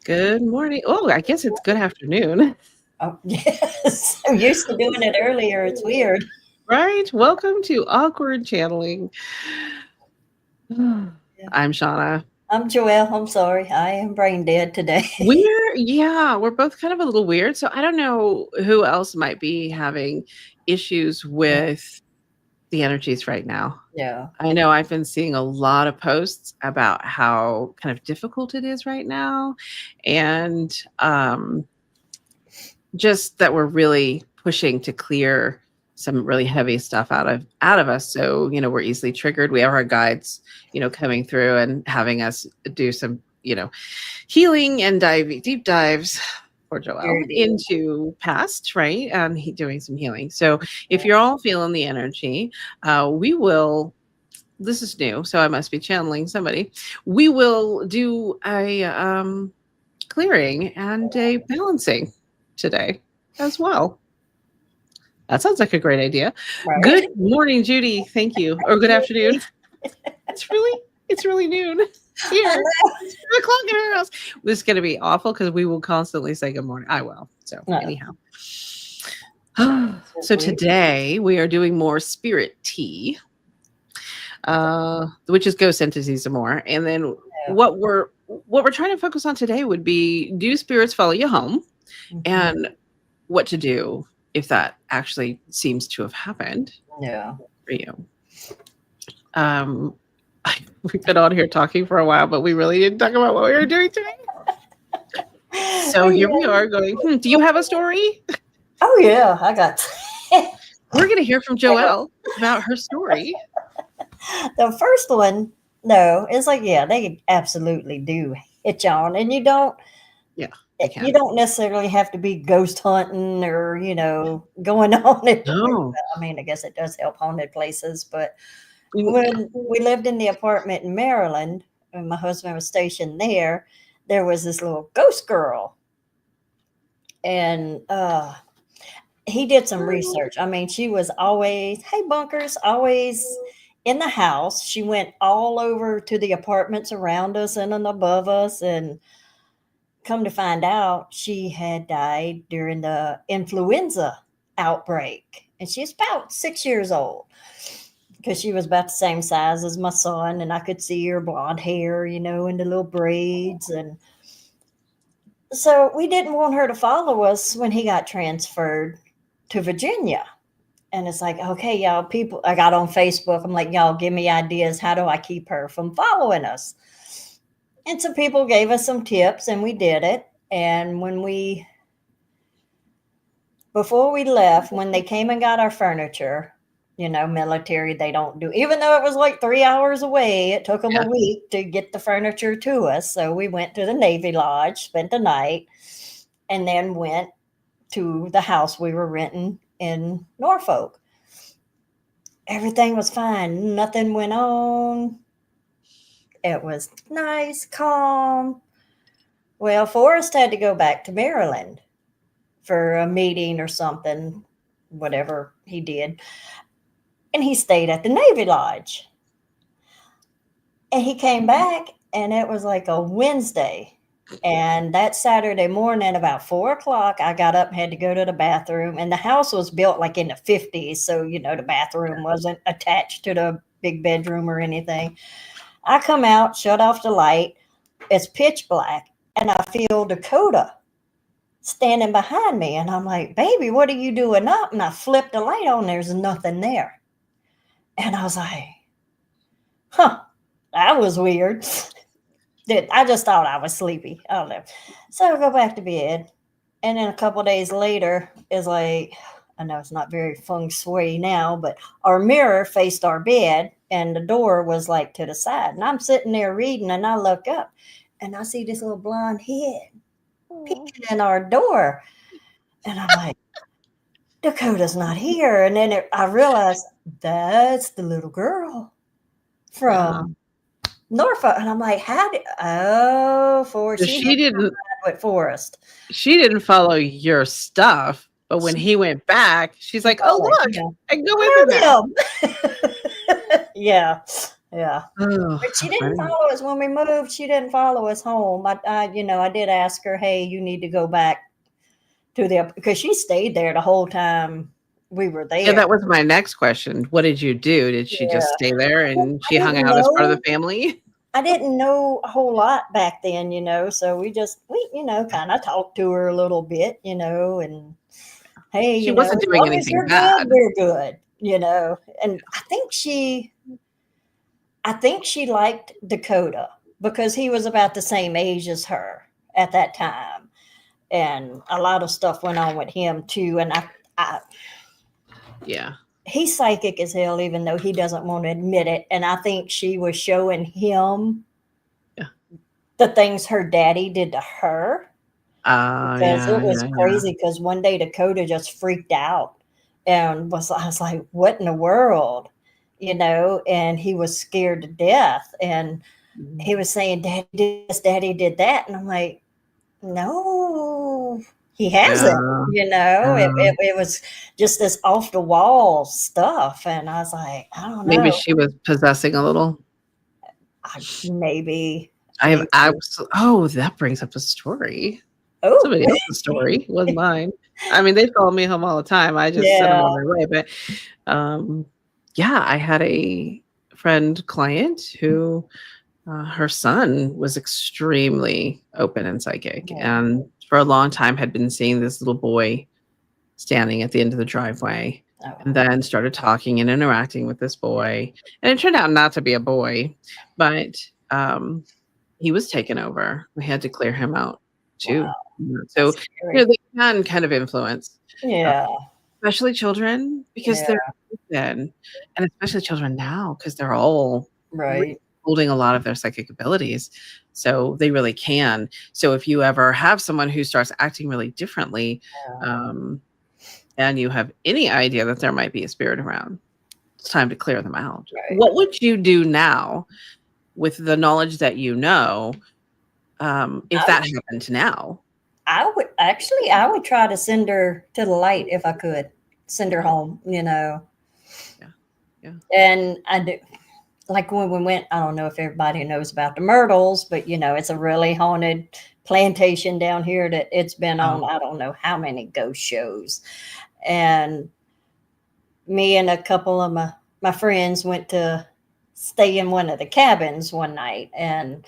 Good morning. Oh, I guess it's good afternoon, Oh, yes. I'm used to doing it earlier. It's weird. right? Welcome to Awkward Channeling. Yeah. I'm Shauna. I'm Joelle. I'm sorry. I am brain dead today. We're both kind of a little weird. So I don't know who else might be having issues Yeah. with the energies right now. Yeah. I know I've been seeing a lot of posts about how kind of difficult it is right now. And just that we're really pushing to clear some really heavy stuff out of us, so we're easily triggered. We have our guides coming through and having us do some healing and deep dives for Joel Very deep. into past, right, and doing some healing. So if Yeah. you're all feeling the energy, we will, this is new, so I must be channeling somebody. We will do a clearing and a balancing today as well. That sounds like a great idea. Right. Good morning, Judy. Thank you. Or good afternoon. It's really it's really noon I here. know. It's 2 o'clock in our house. This is gonna be awful because we will constantly say good morning. I will. So No, anyhow. it's So weird. today we are doing more spirit tea, which is ghost entities and more. And then Yeah. what we're trying to focus on today would be, do spirits follow you home? Mhm. And what to do if that actually seems to have happened Yeah. for you. Um, we've been on here talking for a while, but we really didn't talk about what we were doing today. So here we Yeah. are going, do you have a story? Oh, yeah. I got We're going to hear from Joelle about her story. the first one. No, it's like, yeah, they absolutely do hit you on. And Yeah, they you can. don't necessarily have to be ghost hunting or, going on it. No. I mean, I guess it does help haunted places, but Yeah. when we lived in the apartment in Maryland, and my husband was stationed there, there was this little ghost girl, and he did some research. I mean, she was always, hey, bunkers, always in the house. She went all over to the apartments around us and above us, and come to find out, she had died during the influenza outbreak, and she's about 6 years old because she was about the same size as my son, and I could see her blonde hair, and the little braids. And so we didn't want her to follow us when he got transferred to Virginia. And it's like, okay, y'all, people, I got on Facebook. I'm like, y'all, give me ideas. How do I keep her from following us? And some people gave us some tips, and we did it. And before we left, when they came and got our furniture, military, they don't do, even though it was like 3 hours away, it took them a Yeah. week to get the furniture to us. So we went to the Navy Lodge, spent the night, and then went to the house we were renting in Norfolk. Everything was fine. Nothing went on. It was nice, calm. Well, Forrest had to go back to Maryland for a meeting or something, whatever he did. And he stayed at the Navy Lodge. And he came back, and it was like a Wednesday. And that Saturday morning, about 4 o'clock, I got up and had to go to the bathroom. And the house was built like in the 50s. So, the bathroom wasn't attached to the big bedroom or anything. I come out, shut off the light. It's pitch black. And I feel Dakota standing behind me. And I'm like, baby, what are you doing up? And I flipped the light on. There's nothing there. And I was like, huh, that was weird. I just thought I was sleepy. I don't know. So I go back to bed. And then a couple days later, is like, I know it's not very feng shui now, but our mirror faced our bed and the door was like to the side. And I'm sitting there reading, and I look up and I see this little blonde head peeking in our door. And I'm like, Dakota's not here. And then I realized that's the little girl Wow. from Norfolk. And I'm like, So she she didn't with Forrest. she didn't follow your stuff, but when She he went back, she's she like, "Oh, followed look, him. I can go with him now." Followed him. Yeah. Yeah. Oh, But she how didn't funny. follow us when we moved. She didn't follow us home. I did ask her, "Hey, you need to go back to the," because she stayed there the whole time we were Yeah, there. that was my next question. What did you do? Did she Yeah. just stay there and I she hung didn't out as part of the know. family? I didn't know a whole lot back then, so we kind of talked to her a little bit, and hey, She wasn't as doing long as anything you're good, bad. we're good. And I think she liked Dakota because he was about the same age as her at that time. And a lot of stuff went on with him too. And Yeah. he's psychic as hell, even though he doesn't want to admit it. And I think she was showing him Yeah. the things her daddy did to her, because Yeah, it was yeah, yeah. crazy. Because one day Dakota just freaked out and I was like, what in the world? And he was scared to death. And Mhm. he was saying, Daddy did this, Daddy did that. And I'm like, no, he hasn't. Yeah, yeah. It was just this off the wall stuff. And I was like, I don't Maybe know. she was possessing a little. Maybe, I have maybe. oh, that brings up a story. Oh, Somebody else's story, wasn't mine. I mean, they follow me home all the time. I just send them yeah, on their way, but, um, yeah, I had a friend client who, her son was extremely open and psychic, yeah. and for a long time had been seeing this little boy standing at the end of the driveway, and Oh, then started talking and interacting with this boy, and it turned out not to be a boy, but, he was taken over. We had to clear him out too. wow, So, that's scary. they can kind of influence, uh, Yeah, especially children because they're yeah, open, and especially children now because 'cause they're all re right. holding a lot of their psychic abilities, so they really can. So if you ever have someone who starts acting really differently, Yeah, um, and you have any idea that there might be a spirit around, it's time to clear them out. right. What would you do now with the knowledge that you know, if I that happened now? I would try to send her to the light if I could. Send her home. Yeah, yeah. And I do, like when we went, I don't know if everybody knows about the Myrtles, but it's a really haunted plantation down here that it's been Oh, on, I don't know how many ghost shows. And me and a couple of my friends went to stay in one of the cabins one night. And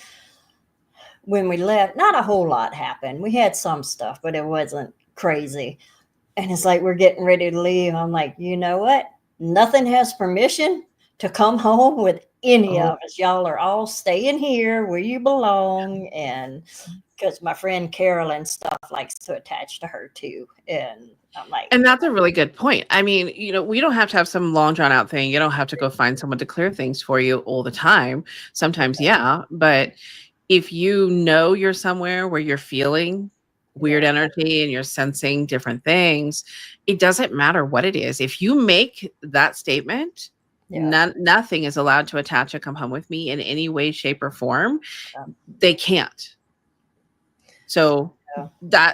when we left, not a whole lot happened. We had some stuff, but it wasn't crazy. And it's like we're getting ready to leave. I'm like, you know what? Nothing has permission to come home with any oh, of us. Y'all are all staying here where you belong. And because my friend Carolyn stuff likes to attach to her too. And I'm like, and that's a really good point. I mean, we don't have to have some long drawn out thing. You don't have to go find someone to clear things for you all the time. Sometimes, yeah, but if you know you're somewhere where you're feeling yeah, weird energy and you're sensing different things, it doesn't matter what it is. If you make that statement, yeah, nothing is allowed to attach a come home with me in any way, shape, or form. yeah, They can't. So yeah,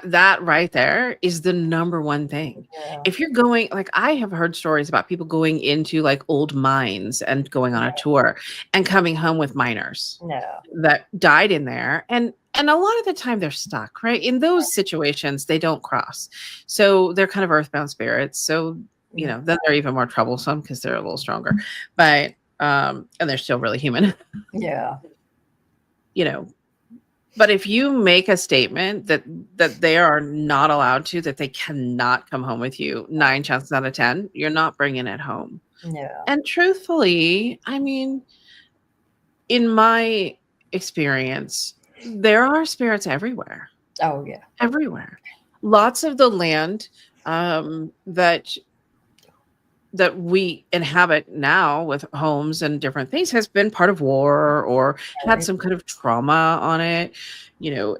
that right there is the number one thing. yeah, If you're going, like, I have heard stories about people going into like old mines and going on a tour and coming home with miners yeah, that died in there, and a lot of the time they're stuck, right? In those situations, they don't cross. So they're kind of earthbound spirits. So, yeah, then they're even more troublesome because they're a little stronger. But and they're still really human, yeah, you know. But if you make a statement that they are not allowed to, that they cannot come home with you, 9 chances out of 10, you're not bringing it home. yeah. And truthfully, I mean, in my experience, there are spirits everywhere, Oh, yeah, everywhere. Lots of the land, that we inhabit now with homes and different things has been part of war or had right. some kind of trauma on it. You know,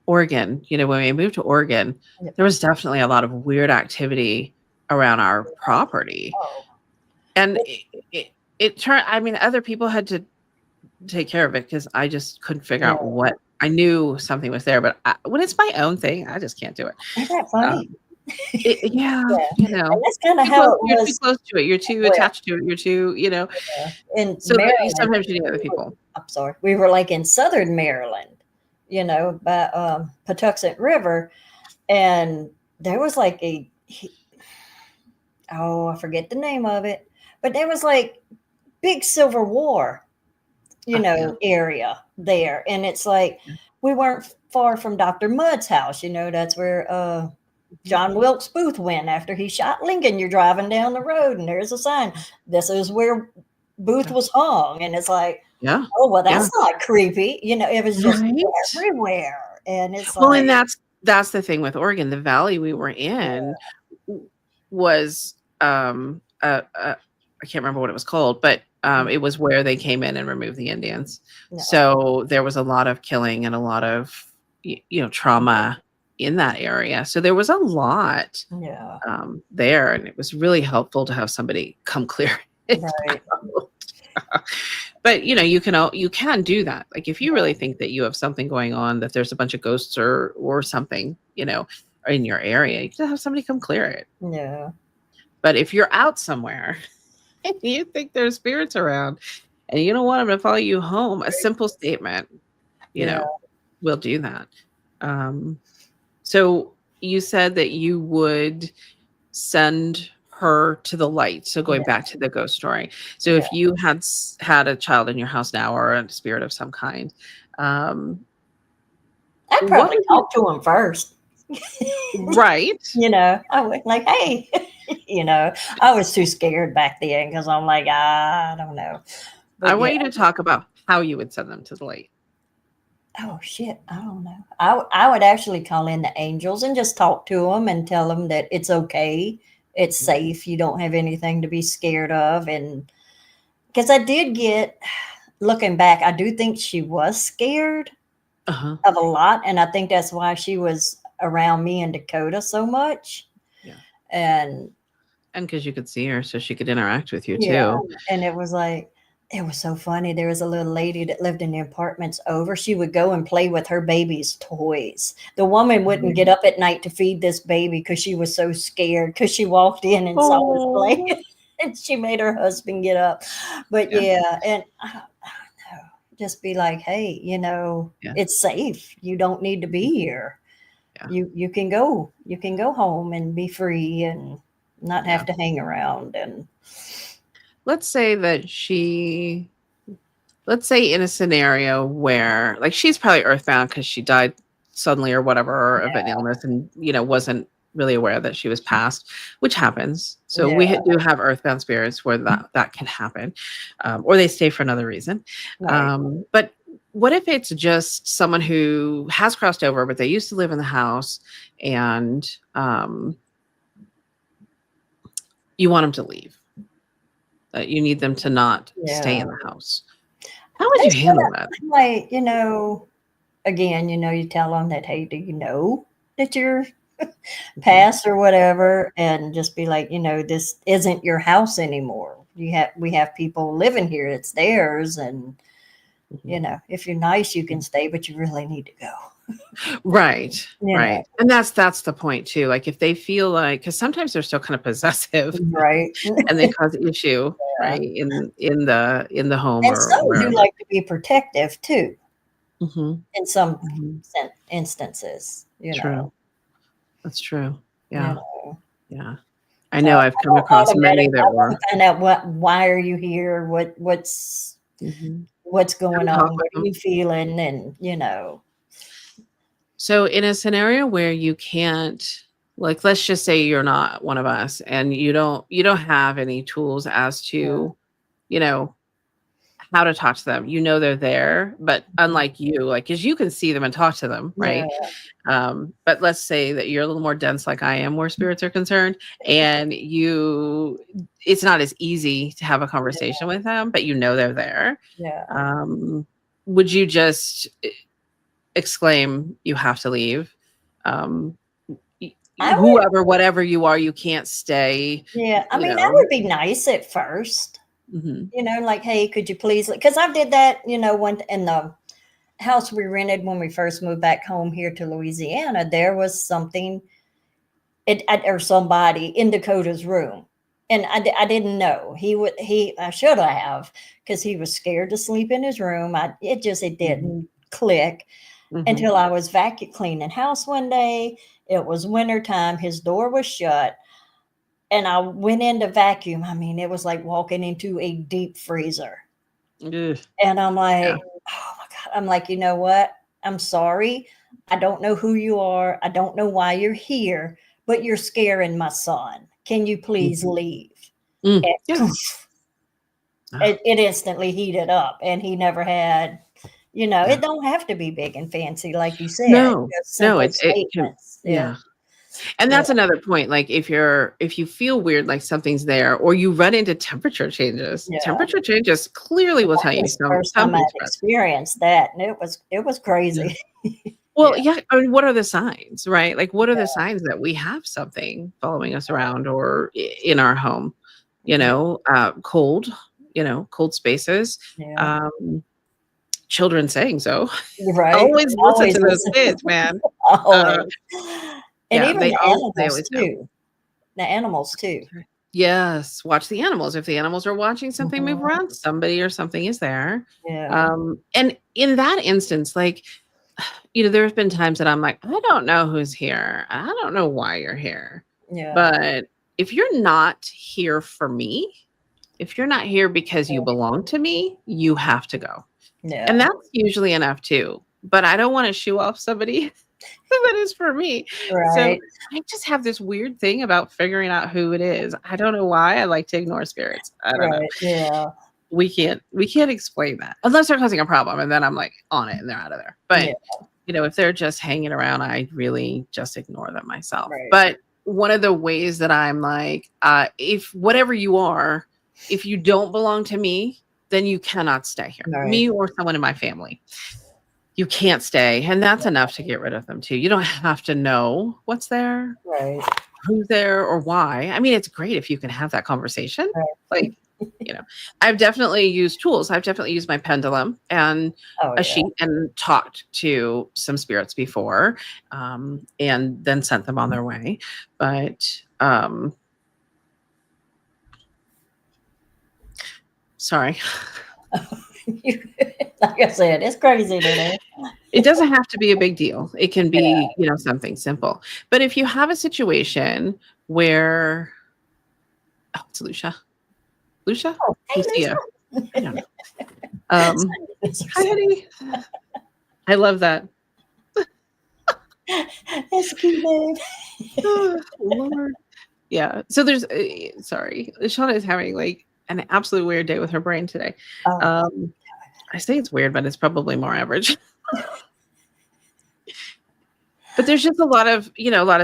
Oregon, when we moved to Oregon, Yeah. there was definitely a lot of weird activity around our property. Oh, And it turned, I mean, other people had to take care of it because I just couldn't figure yeah. out what I knew something was there. But when it's my own thing, I just can't do it. Ain't that Um, funny? Yeah, Yeah, and that's kind of too how close it you're too was. close to it, you're too Well, attached to it, you're too, in so that you Maryland, sometimes you need other we were, people. I'm sorry, we were like in southern Maryland, by Patuxent River, and there was like oh, I forget the name of it, but there was like big Civil War, Oh, yeah, area there. And it's like yeah, we weren't far from Dr. Mudd's house. That's where mhm, John Wilkes Booth went after he shot Lincoln. You're driving down the road and there's a sign. This is where Booth yeah, was hung. And it's like, yeah, oh, well, yeah, that's not creepy. It was just right? everywhere. And it's Well, like, and that's the thing with Oregon, the valley we were in w was, I can't remember what it was called, but, it was where they came in and removed the Indians. no, So, there was a lot of killing and a lot of, trauma in that area. So, there was a lot, yeah, there, and it was really helpful to have somebody come clear it right. out. But, you can do that. Like, if you really think that you have something going on, that there's a bunch of ghosts or something, in your area, you can have somebody come clear it. Yeah, But if you're out somewhere and you think there's spirits around and you don't want them to follow you home, a simple statement, you yeah, know, will do that. Um, so you said that you would send her to the light. So going yeah, back to the ghost story. So yeah. if you had a child in your house now or a spirit of some kind, um, I'd what probably would you talk to him first. right? I would like, hey, I was too scared back then because I'm like, I don't know. I But yeah, want you to talk about how you would send them to the light. oh shit, I don't know. I would actually call in the angels and just talk to them and tell them that it's okay, it's Mhm. safe, you don't have anything to be scared of. And because I did get, looking back, I do think she was scared Uh-huh. of a lot, and I think that's why she was around me and Dakota so much. Yeah. And And because you could see her, so she could interact with you yeah, too. and it was like it was so funny. There was a little lady that lived in the apartments over. She would go and play with her baby's toys. The woman wouldn't get Mhm. up at night to feed this baby because she was so scared because she walked in and saw us playing. Oh, And she made her husband get up. But yeah, yeah, and I don't know, just be like, hey, yeah, it's safe. You don't need to mhm, be here. yeah, You can go home and be free and not yeah. have to hang around. And Let's say that let's say in a scenario where, like, she's probably earthbound because she died suddenly or whatever of an illness and, wasn't really aware that she was passed, which happens. So yeah, we do have earthbound spirits where that can happen, or they stay for another reason. right. But what if it's just someone who has crossed over, but they used to live in the house and you want them to leave? You need them to not stay Yeah. in the house. How would you That's what handle that? I'm like, again, you tell them that, hey, do you know that you're Mhm, past or whatever? And just be like, this isn't your house anymore. We have people living here. It's theirs. And, mhm. if you're nice, you can stay, but you really need to go. Right, You know, right. And that's the point too. Like if they feel like, because sometimes they're still kind of possessive right. and they cause issue, Yeah. right, in the home And or some do wherever. like to be protective too, Mhm, in some mhm. instances, True. That's true. you Yeah, know. yeah. I So know I've I come don't across many I that want were. to find out why are you here? Mhm. What's going Come on? talk What with are them. you feeling? And So in a scenario where you can't, like, let's just say you're not one of us and you don't have any tools as yeah, to, you know, how to talk to them. You know they're there, but unlike you, like, because you can see them and talk to them, yeah, right? But let's say that you're a little more dense like I am where spirits are concerned, and it's not as easy to have a conversation with them, but they're there. yeah. Um, would you just exclaim, "You have to leave"? Um, I would, whoever, whatever you are, you can't stay, yeah. I you mean, I know? would be nice at first. Mhm, Like, hey, could you please? Because I did that. When in the house we rented when we first moved back home here to Louisiana, there was something or somebody in Dakota's room. And I didn't know I should have, because he was scared to sleep in his room. It Mhm. didn't click Mhm. until I was vacuum cleaning house one day. It was wintertime. His door was shut, and I went in to vacuum. I mean, it was like walking into a deep freezer. Ugh. And I'm Yeah. like, oh my God. I'm like, you know what? I'm sorry. I don't know who you are. I don't know why you're here, but you're scaring my son. Can you please Mhm. leave? And Yeah. poof, Oh, it instantly heated up, and he never had, yeah. it don't have to be big and fancy, like you said, No. just No, simple it can, statements. Yeah. yeah. And Yeah. that's another point. Like if you feel weird, like something's there, or you run into Yeah. temperature changes clearly will That tell you was the first time something's I'd present. experienced that, and it was Yeah. crazy. Well, Yeah. yeah. I mean, what are the signs, right? Like, what are the Yeah. signs that we have something following us around or in our home? Yeah. Cold. Cold spaces. Yeah. Um, Children saying so. You're right. Always listen Always to those listen. kids, man. Uh, Always. And yeah, even the they animals always do. too. The animals too. That's right. Yes, watch the animals. If the animals are watching something move Mhm. around, somebody or something is there. Yeah. And in that instance, like, there's been times that I'm like, I don't know who's here. I don't know why you're here. Yeah. But if you're not here for me, if you're not here because you belong to me, you have to go. And Yeah. that's usually enough too. But I don't want to shoo off somebody that is for me. So Right. I just have this weird thing about figuring out who it is. I don't know why I like to ignore spirits. I don't know. Right. Yeah. We can't explain that unless they're causing a problem, and then I'm like on it and they're out of there. But Yeah. if they're just hanging around, I really just ignore them myself. Right. But one of the ways that I'm like, if whatever you are, if you don't belong to me, then you cannot stay here. Right. Me or someone in my family. You can't stay, and that's enough to get rid of them too. You don't have to know what's there, Right. who's there, or why. I mean, it's great if you can have that conversation. Right. Like, you know, I've definitely used tools. I've definitely used my pendulum and Oh a yeah. sheet and talked to some spirits before, and then sent them on their way. But sorry, Like I said, it's crazy today. it doesn't have to be a big deal. It can Yeah. be, something simple. But if you have a situation where, oh, it's Lucia. Lucia? Oh, hey, Lucia. I Lisa. don't know. Um, Hi, honey. I love that. That's a cute name. Oh, Lord. Yeah. So there's, sorry, Shauna is having like an absolute weird day with her brain today. Oh, Um, I say it's weird, but it's probably more average. But there's just a lot of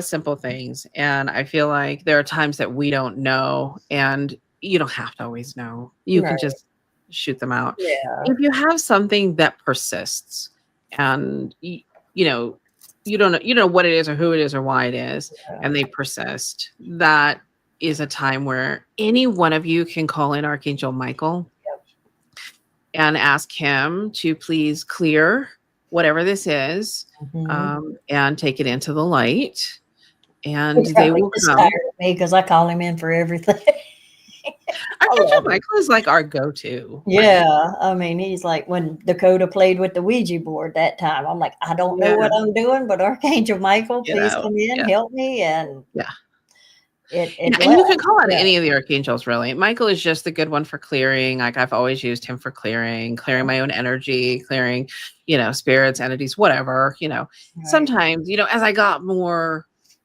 simple things. And I feel like there are times that we don't know, and you don't have to always know. You can right. just shoot them out. Yeah. If you have something that persists and you know, you don't know what it is or who it is or why it is, Yeah. and they persist, that is a time where any one of you can call in Archangel Michael Yep. and ask him to please clear whatever this is, Hmm. and take it into the light, and He's they probably will just come. tired of me because I call him in for everything. I Archangel love him. Michael is like our go-to, right? Yeah, I mean, he's like when Dakota played with the Ouija board that time. I'm like, I don't know Yeah, what I'm doing, but Archangel Michael, get please out. come in, Yeah, help me, and yeah. it Yeah, and left. you can call on Yeah, any of the archangels, really. Michael is just the good one for clearing. Like, I've always used him for clearing my own energy, clearing, spirits, entities, whatever. right. Sometimes, as I got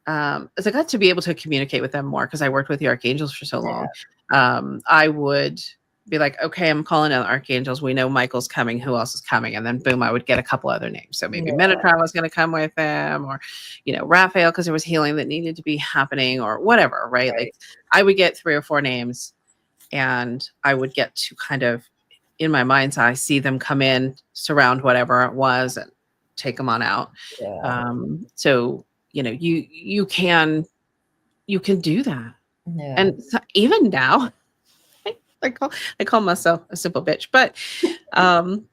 to be able to communicate with them more because I worked with the archangels for so long, Yeah, I would be like, okay, I'm calling out archangels. We know Michael's coming. Who else is coming? And then boom, I would get a couple other names. So maybe yeah, Metatron was going to come with them, or Raphael, because there was healing that needed to be happening, or whatever, right? Like, right. I would get 3 or 4 names, and I would get to kind of, in my mind's eye, see them come in, surround whatever it was, and take them on out. Yeah, So you can do that. yeah. And so even now, I call myself a simple bitch, but um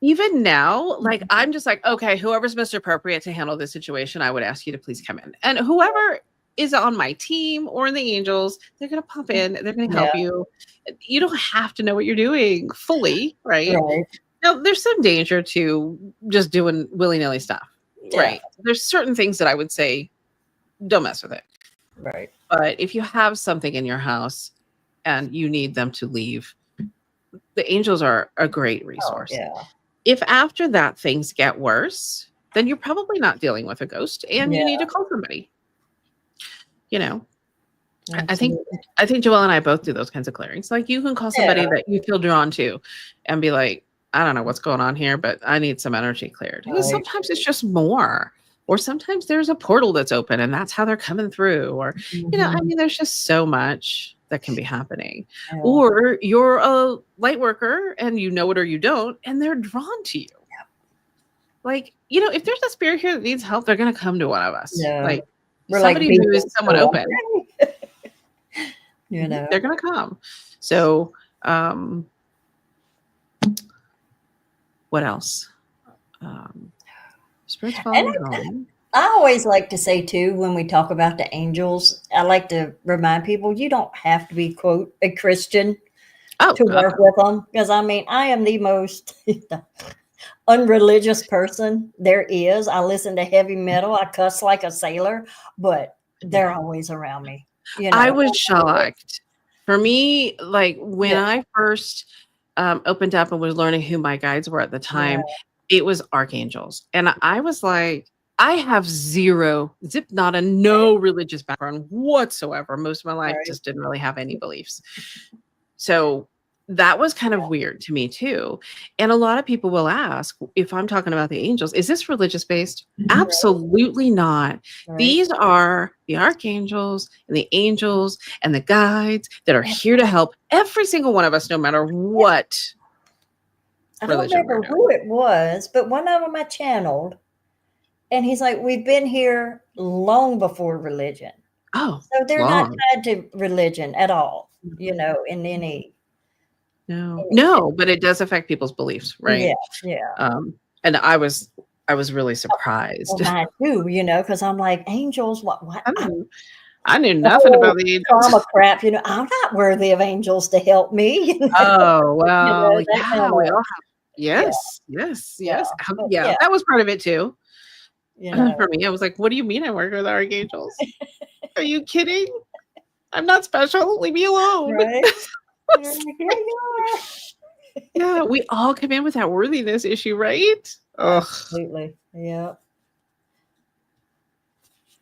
even now, like, I'm just like, okay, whoever's most appropriate to handle this situation, I would ask you to please come in. And whoever is on my team or in the angels, they're going to pop in, they're going to Yeah. help you. You don't have to know what you're doing fully, right? Right. Now, there's some danger to just doing willy-nilly stuff, Yeah. right? There's certain things that I would say don't mess with it. Right. But if you have something in your house and you need them to leave, the angels are a great Oh, resource. yeah. If after that things get worse, then you're probably not dealing with a ghost and you Yeah. need to call somebody. You know, I think Absolutely. I think Joelle and I both do those kinds of clearings. Like you can call somebody Yeah. that you feel drawn to and be like, I don't know what's going on here, but I need some energy cleared. Because Right. sometimes it's just more. Or sometimes there's a portal that's open and that's how they're coming through. Or, I Mhm. mean, there's just so much that can be happening. Yeah. Or you're a light worker and you know it or you don't, and they're drawn to you. Like, if there's a spirit here that needs help, they're gonna come to one of us. Yeah. Like We're like somebody who is beacons somewhat to open. 'em. You know? They're gonna come. So, what else? Um, spirits And follow home. I always like to say too, when we talk about the angels, I like to remind people you don't have to be, quote, a Christian Oh to God, work with them. Because I mean, I am the most unreligious person there is. I listen to heavy metal. I cuss like a sailor, but they're always around me. You I know? was shocked. For me, like when Yeah. I first opened up and was learning who my guides were at the Yeah. time, it was archangels, and I was like, I have zero, zip, nada, no religious background whatsoever. Most of my life Right. just didn't really have any beliefs. So that was kind of weird to me too. And a lot of people will ask if I'm talking about the angels, is this religious based? Absolutely not. Right. These are the archangels and the angels and the guides that are And here to help every single one of us, no matter what I don't religion we're remember doing. who it was, but one of them I channeled, and he's like, "We've been here long before religion." Oh, So they're not long. tied to religion at all, in No, any no, but it does affect people's beliefs, yeah, right? yeah. And I was really Well, surprised. mine too, because I'm like, angels, what? I knew, I knew The nothing whole about the angels. trauma crap, I'm not worthy of angels to help me, Oh, well, that yeah, kind we of, all have yeah, yes, yes, yeah. yes. But Yeah, yeah, that was part of it too. you know, For me, I was like, "What do you mean I work with archangels? Are you kidding? I'm not special. Leave me alone." right? You're like, here you are. Yeah, we all come in with that worthiness issue, right? Ugh. Absolutely. Yeah.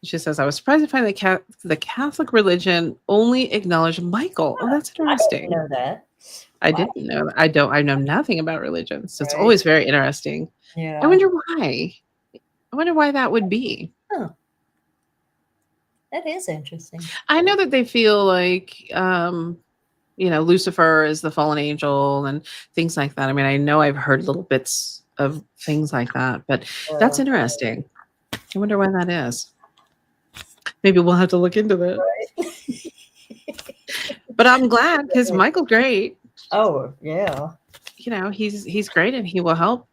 She says, "I was surprised to find the Catholic religion only acknowledged Michael." Oh, that's I didn't interesting. know that. I Wow. didn't know that. I know nothing about religion, so it's Right. always very interesting. I Yeah. wonder why. I wonder why that would be. Huh. That is interesting. I know that they feel like, Lucifer is the fallen angel and things like that. I mean, I know I've heard little bits of things like that, but that's Uh, interesting. I wonder why that is. Maybe we'll have to look into that. But I'm glad because Michael's great. oh, yeah. He's great and he will help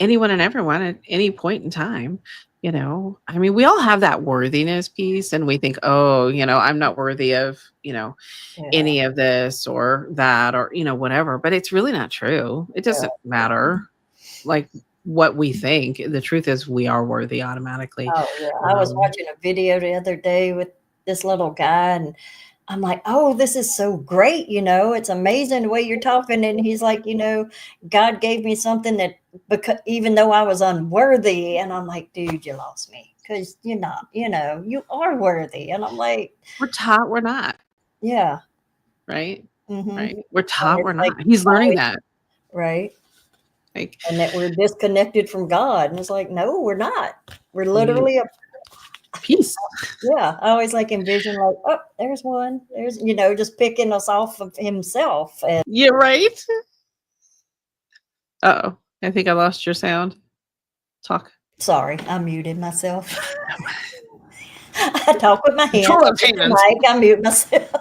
anyone and everyone at any point in time. I mean, we all have that worthiness piece and we think, oh, I'm not worthy of, Yeah. any of this or that or whatever, but it's really not true. It Yeah. doesn't matter like what we think. The truth is we are worthy automatically. Oh, yeah. I was watching a video the other day with this little guy, and I'm like, oh, this is so great. It's amazing the way you're talking. And he's like, God gave me something that, because even though I was unworthy, and I'm like, dude, you lost me because you're not, you are worthy. And I'm like, We're taught we're not, yeah. right? Mm-hmm. Right, we're And taught it's we're like, not. He's learning that. right. Like, And that we're disconnected from God. And it's like, no, we're not. We're you literally peace. yeah. I always like envision like, oh, there's one. There's, just picking us off of himself. And Yeah, right. Uh-oh, I think I lost your sound. Talk. sorry, I muted myself. I talk with my hands. Control I of pick the hands. mic, I mute myself.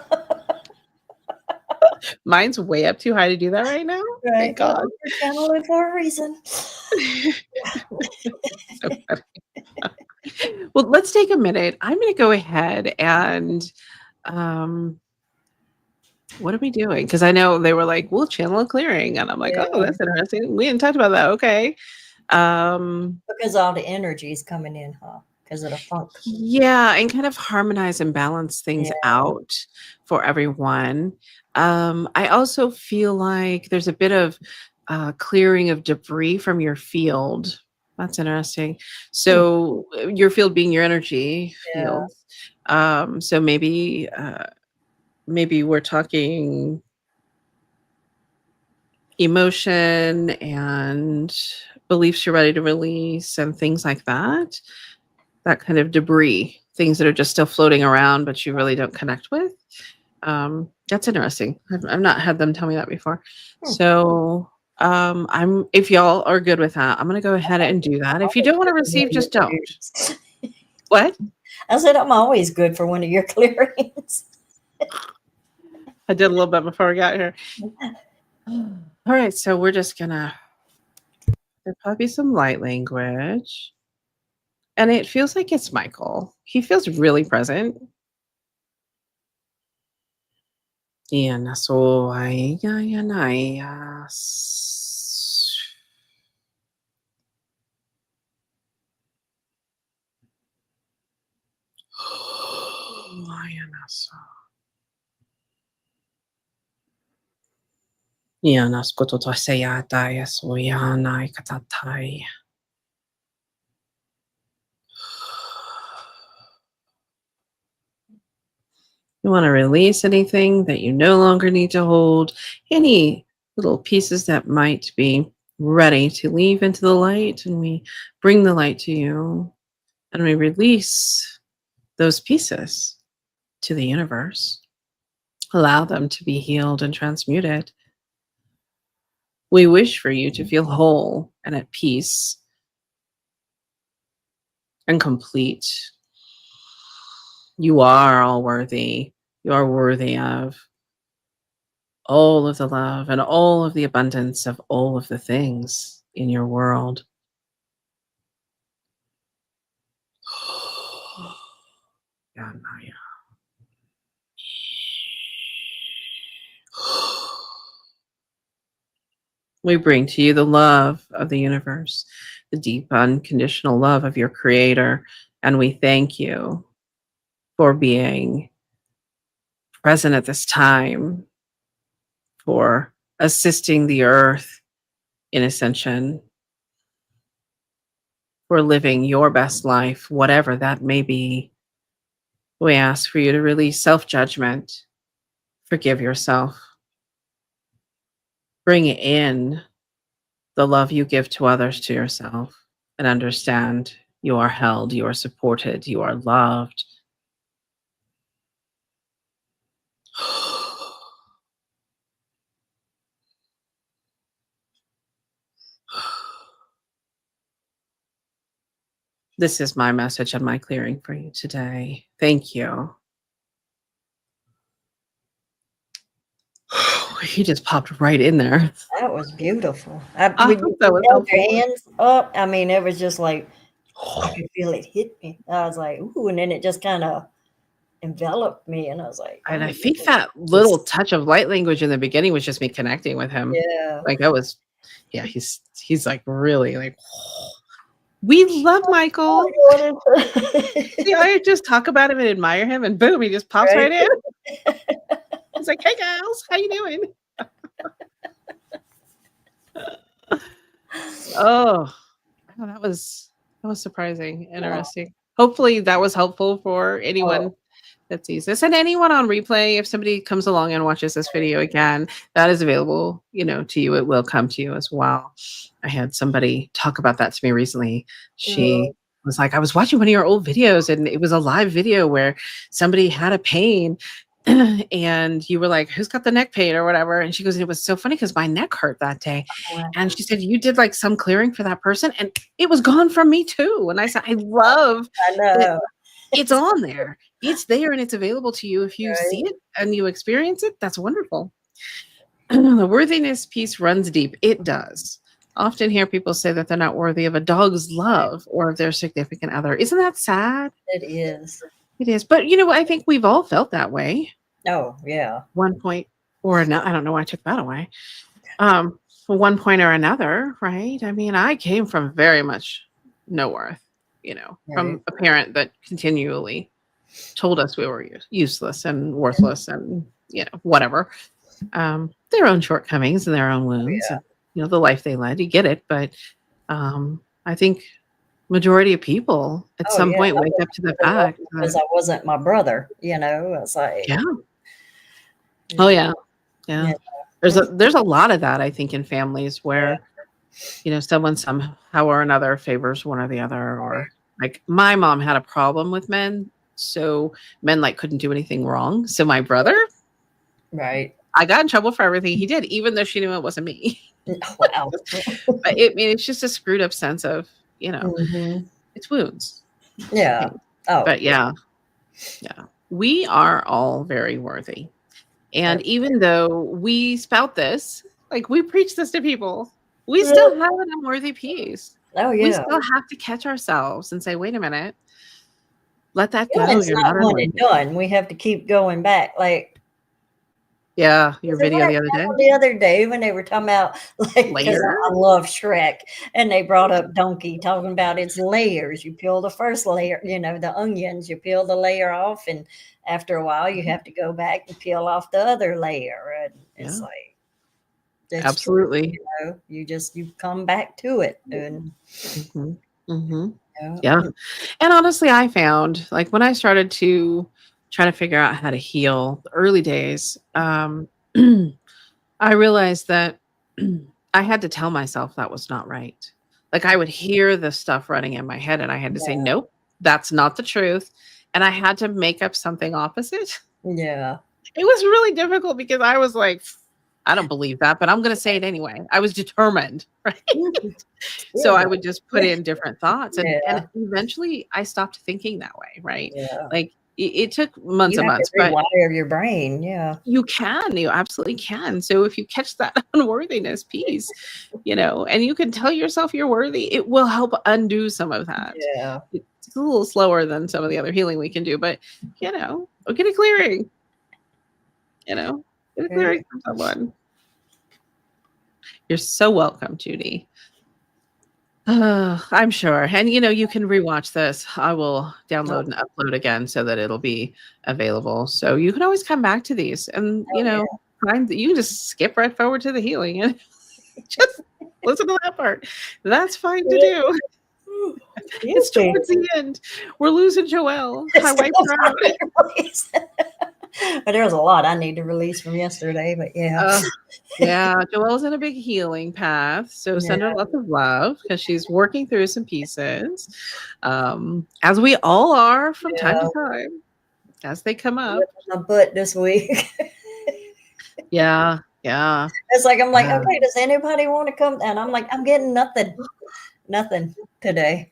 Mine's way up too high to do that right now. Right. Thank God. Well, you're channeling for a reason. So funny. Well, let's take a minute. I'm going to go ahead and um, what are we doing? Because I know they were like, we'll channel a clearing. And I'm like, oh, Yeah, that's interesting. We didn't talk about that. Okay. Um, because all the energy is coming in, huh? Because of the funk. yeah, and kind of harmonize and balance things Yeah. out for everyone. I also feel like there's a bit of clearing of debris from your field. That's interesting. Hmm. So your field being your energy Yeah. fields. So maybe we're talking emotion and beliefs you're ready to release and things like that. That kind of debris, things that are just still floating around, but you really don't connect with. That's interesting. I've not had them tell me that before. Hmm. So I'm if y'all are good with that, I'm gonna go ahead and do that. If you Always don't want good to for one receive, of your just don't. clearings. What? I said I'm always good for one of your clearings. I did a little bit before we got here. All right, so we're just gonna there'll probably be some light language. And it feels like it's Michael. He feels really present. Iyan na so ay yan ay ayan na so. Iyan nas ko to saya tayo so yan ay katatay. You want to release anything that you no longer need to hold, any little pieces that might be ready to leave into the light, and we bring the light to you and we release those pieces to the universe. Allow them to be healed and transmuted. We wish for you to feel whole and at peace and complete. You are all worthy. You are worthy of all of the love and all of the abundance of all of the things in your world. Yeah, Maya. We bring to you the love of the universe, the deep, unconditional love of your creator, and we thank you for being present at this time, for assisting the earth in ascension, for living your best life, whatever that may be. We ask for you to release self judgment, forgive yourself, bring in the love you give to others to yourself, and understand you are held, you are supported, you are loved. This is my message and my clearing for you today. Thank you. He just popped right in there. That was beautiful. I When hope that you was held your helpful. hands up, I mean, it was just like I could feel it hit me. I was like, ooh, and then it just kind of enveloped me, and I was like, And I oh, think that little just touch of light language in the beginning was just me connecting with him. yeah. Like that was, yeah, he's like really like, we love Michael. Oh, See, you I just talk about him and admire him, and boom, he just pops right? right in. He's like, "Hey, gals, how you doing?" Oh, oh, that was surprising, Oh, interesting. Hopefully, that was helpful for oh, anyone that sees this, and anyone on replay. If somebody comes along and watches this video again, that is available, to you. It will come to you as well. I had somebody talk about that to me recently. oh, She was like, "I was watching one of your old videos, and it was a live video where somebody had a pain." And you were like, "Who's got the neck pain or whatever?" And she goes, "It was so funny because my neck hurt that day." wow. And she said, "You did like some clearing for that person, and it was gone from me too." And I said, "I love I that know, it's on there. It's there and it's available to you. If you see right? it and you experience it, that's wonderful." The worthiness piece runs deep. It does. often hear people say that they're not worthy of a dog's Right. love or of their significant other. Isn't that sad? It is. It is. But, I think we've all felt that way Oh, yeah. one point or another. I don't know why I took that away. One point or another, right? I mean, I came from very much no worth, Right. from a parent that continually told us we were useless and worthless and, whatever. Their own shortcomings and their own Oh, wounds yeah. and, the life they led. You get it. But I think majority of people at Oh, some yeah. point I wake was up to the really fact lucky because that, I wasn't my brother, It's like, yeah. Oh, yeah. yeah. Yeah. Yeah. There's a lot of that, I think, in families Yeah. where, someone somehow or another favors one or the other, Right. or like my mom had a problem with men, so men like couldn't do anything wrong. So my brother, Right. I got in trouble for everything he did, even though she knew it wasn't me. Wow. But it's just a screwed up sense of, Hmm. it's wounds. It's Yeah. pain. Oh, But yeah, yeah. We are all very worthy. yeah. And even though we spout this, like we preach this to people, we still have an unworthy piece. Oh, We yeah. still have to catch ourselves and say, wait a minute, let that Yeah, and go. it's You're not not one and unworthy. done. We have to keep going back. Like, Yeah, your is it video what the other day. happened the other day when they were talking about, like, because Layer. I love Shrek, and they brought up Donkey talking about its layers. You peel the first layer, the onions, you peel the layer off, and after a while, you have to go back and peel off the other layer. And it's Yeah, like, it's true. absolutely. You come back to it. And, Hmm. Hmm. you Yeah. know, And honestly, I found like when I started to try to figure out how to heal the early days, I realized that I had to tell myself that was not right. Like I would hear the stuff running in my head and I had to say, yeah. nope, that's not the truth. And I had to make up something opposite. Yeah. It was really difficult because I was like, I don't believe that, but I'm going to say it anyway. I was determined, right? So Still I go. would just put in different thoughts and Yeah. eventually I stopped thinking that way, right? Yeah. Like it took months You and have to months, but rewire your brain. Yeah. you absolutely can. So if you catch that unworthiness piece, and you can tell yourself you're worthy, it will help undo some of that. Yeah. It's a little slower than some of the other healing we can do, but get a clearing, get a Yeah. clearing from someone. You're so welcome, Judy. I'm sure. And you can rewatch this. I will Oh, download and upload again so that it'll be available. So you can always come back to these and, oh yeah. you can just skip right forward to the healing and just listen to that part. That's fine to do. It's Excuse me. towards the end. We're losing Joelle. I It's wiped still her trying out. to release. But there was a lot I need to release from yesterday. But yeah. Uh, yeah, Joelle's in a big healing path. So Yeah. send her lots of love because she's working through some pieces. As we all are from time to Yeah. time as they come up. Whipping my butt this week. Yeah, yeah. It's like I'm like, Uh, okay, does anybody want to come? And I'm like, I'm getting nothing today.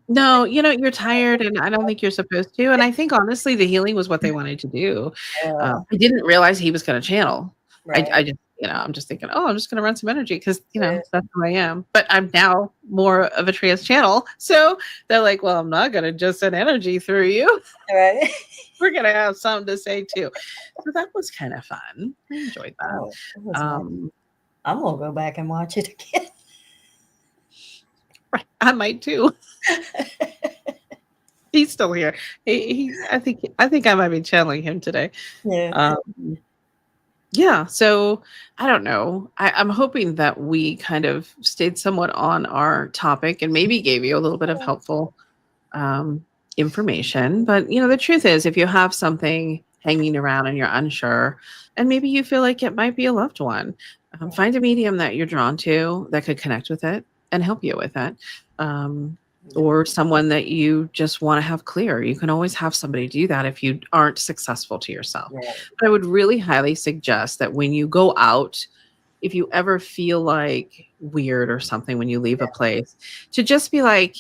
No, you're tired, and I don't think you're supposed to. And I think honestly, the healing was what they wanted to do. Yeah. I didn't realize he was going to channel. I Right. just, I'm just thinking, oh, I'm just going to run some energy because Yeah. that's who I am. But I'm now more of a trans channel, so they're like, well, I'm not going to just send energy through you. Right. We're going to have something to say too. So that was kind of fun. I enjoyed that. Oh, it was nice. Um, I'm gonna go back and watch it again. I might too. He's still here. I think I might be channeling him today. Yeah. Um, yeah. So I don't know. I'm hoping that we kind of stayed somewhat on our topic and maybe gave you a little bit of helpful um, information. But the truth is, if you have something hanging around and you're unsure, and maybe you feel like it might be a loved one, find a medium that you're drawn to that could connect with it and help you with it. Um, or someone that you just want to have clear. You can always have somebody do that if you aren't successful to yourself. Right. But I would really highly suggest that when you go out, if you ever feel like weird or something when you leave a place, to just be like,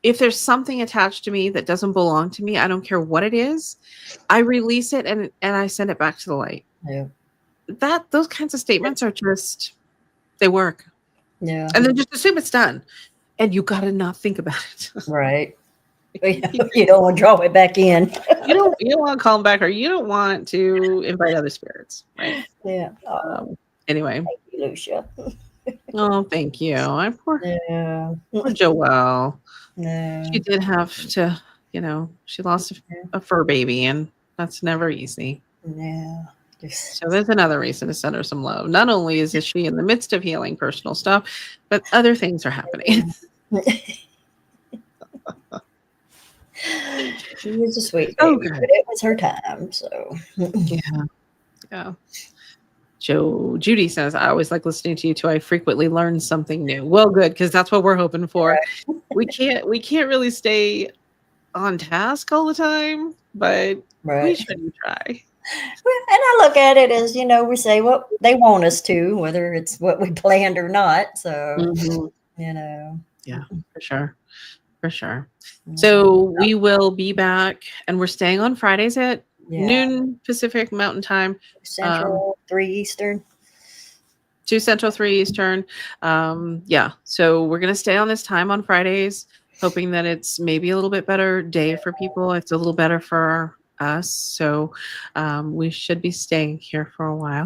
if there's something attached to me that doesn't belong to me, I don't care what it is, I release it and I send it back to the light. Yeah. Those kinds of statements are just, they work. Yeah. and then just assume it's done, and you gotta not think about it. Right. You don't want to draw it back in. You don't want to call them back, or you don't want to invite other spirits, right? Yeah. Oh, Um, anyway, thank you, Lucia. oh, thank you. I Yeah. poor Joelle. She No. did have to, she lost a fur baby, and that's never easy. Yeah. Just, So there's another reason to send her some love. Not only is she in the midst of healing personal stuff, but other things are happening. she was a sweet Oh, baby, good. but it was her time. So, Yeah, yeah. Judy says, I always like listening to you too. I frequently learn something new. Well, good, because that's what we're hoping for. We can't really stay on task all the time, but we right. should try. Well, and I look at it as, we say what they want us to, whether it's what we planned or not. So, Hmm. you know, Yeah, for sure. For sure. yeah, So we will be back, and we're staying on Fridays at yeah. noon Pacific Mountain Time, um, Central, 3 Eastern. 2 Central, 3 Eastern. Yeah. So we're going to stay on this time on Fridays, hoping that it's maybe a little bit better day for people. It's a little better for us. So we should be staying here for a while.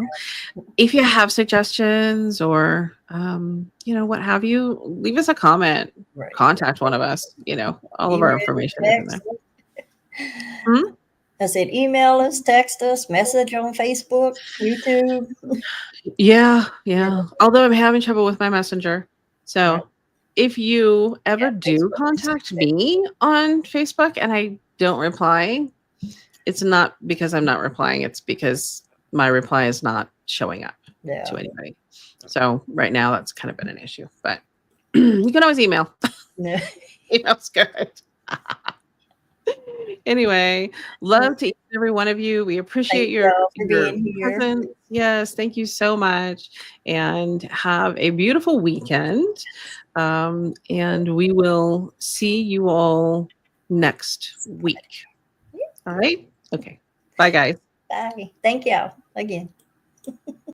If you have suggestions or, what have you, leave us a comment, Right. contact one of us. All of our Email, information is in there. text. Hmm? I said, email us, text us, message on Facebook, YouTube. Yeah, Yeah, yeah. Although I'm having trouble with my messenger. right. So if you Yeah, ever do Facebook. contact me on Facebook and I don't reply, it's not because I'm not replying, it's because my reply is not showing up Yeah. to anybody. So right now that's kind of been an issue, but you can always email. Yeah. Email's good. Anyway, love to each and every one of you. We Thank appreciate your y'all for your being here. presence. Yes, thank you so much, and have a beautiful weekend. And we will see you all next week. All right. Okay. Bye, guys. Bye. Thank y'all again.